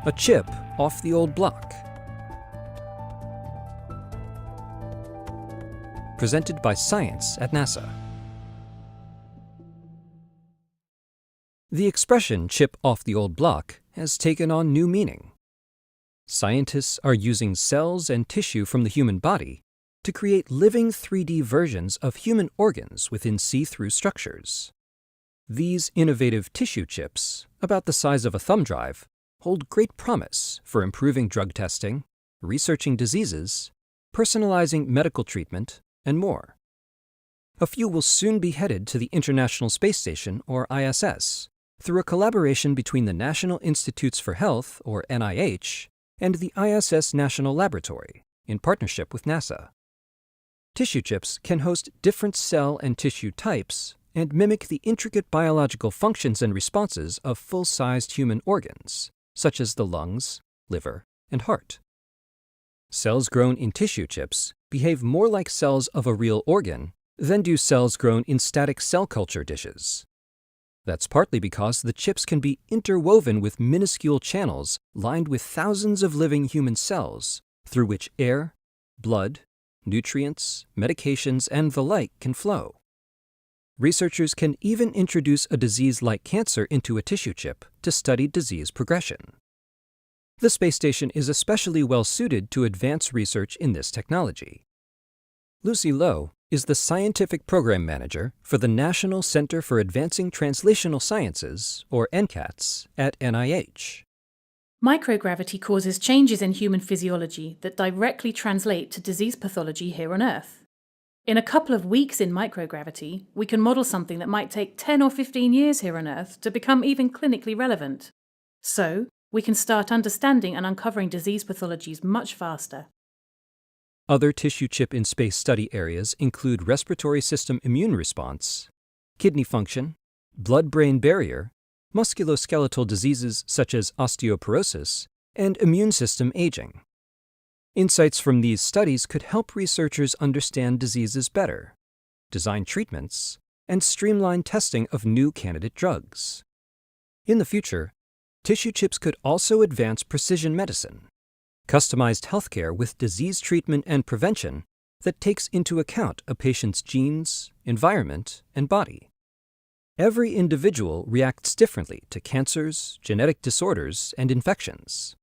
a chip off the old block. Presented by Science at NASA. The expression chip off the old block has taken on new meaning. Scientists are using cells and tissue from the human body to create living 3D versions of human organs within see-through structures. These innovative tissue chips, about the size of a thumb drive, hold great promise for improving drug testing, researching diseases, personalizing medical treatment, and more. A few will soon be headed to the International Space Station, or ISS, through a collaboration between the National Institutes for Health, or NIH, and the ISS National Laboratory, in partnership with NASA. Tissue chips can host different cell and tissue types and mimic the intricate biological functions and responses of full-sized human organs, such as the lungs, liver, and heart. Cells grown in tissue chips behave more like cells of a real organ than do cells grown in static cell culture dishes. That's partly because the chips can be interwoven with minuscule channels lined with thousands of living human cells through which air, blood, nutrients, medications, and the like can flow. Researchers can even introduce a disease like cancer into a tissue chip to study disease progression. The space station is especially well suited to advance research in this technology. Lucy Lowe is the Scientific Program Manager for the National Center for Advancing Translational Sciences, or NCATS, at NIH. Microgravity causes changes in human physiology that directly translate to disease pathology here on Earth. In a couple of weeks in microgravity, we can model something that might take 10 or 15 years here on Earth to become even clinically relevant. So, we can start understanding and uncovering disease pathologies much faster. Other tissue chip in space study areas include respiratory system immune response, kidney function, blood-brain barrier, musculoskeletal diseases such as osteoporosis, and immune system aging. Insights from these studies could help researchers understand diseases better, design treatments, and streamline testing of new candidate drugs. In the future, tissue chips could also advance precision medicine, customized healthcare with disease treatment and prevention that takes into account a patient's genes, environment, and body. Every individual reacts differently to cancers, genetic disorders, and infections.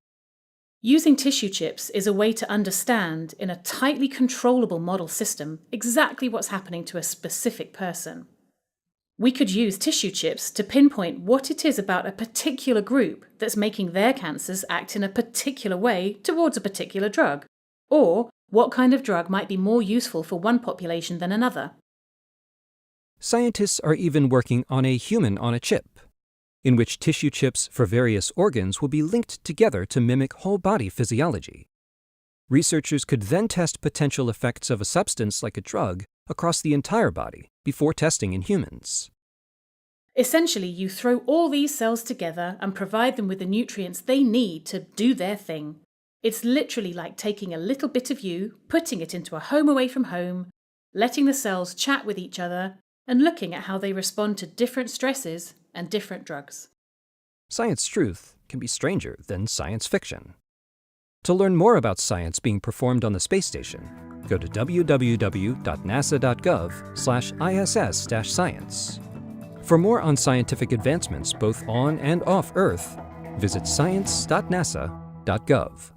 Using tissue chips is a way to understand, in a tightly controllable model system, exactly what's happening to a specific person. We could use tissue chips to pinpoint what it is about a particular group that's making their cancers act in a particular way towards a particular drug, or what kind of drug might be more useful for one population than another. Scientists are even working on a human on a chip, in which tissue chips for various organs will be linked together to mimic whole-body physiology. Researchers could then test potential effects of a substance like a drug across the entire body before testing in humans. Essentially, you throw all these cells together and provide them with the nutrients they need to do their thing. It's literally like taking a little bit of you, putting it into a home away from home, letting the cells chat with each other, and looking at how they respond to different stresses and different drugs. Science truth can be stranger than science fiction. To learn more about science being performed on the space station, go to www.nasa.gov/ISS-science. For more on scientific advancements both on and off Earth, visit science.nasa.gov.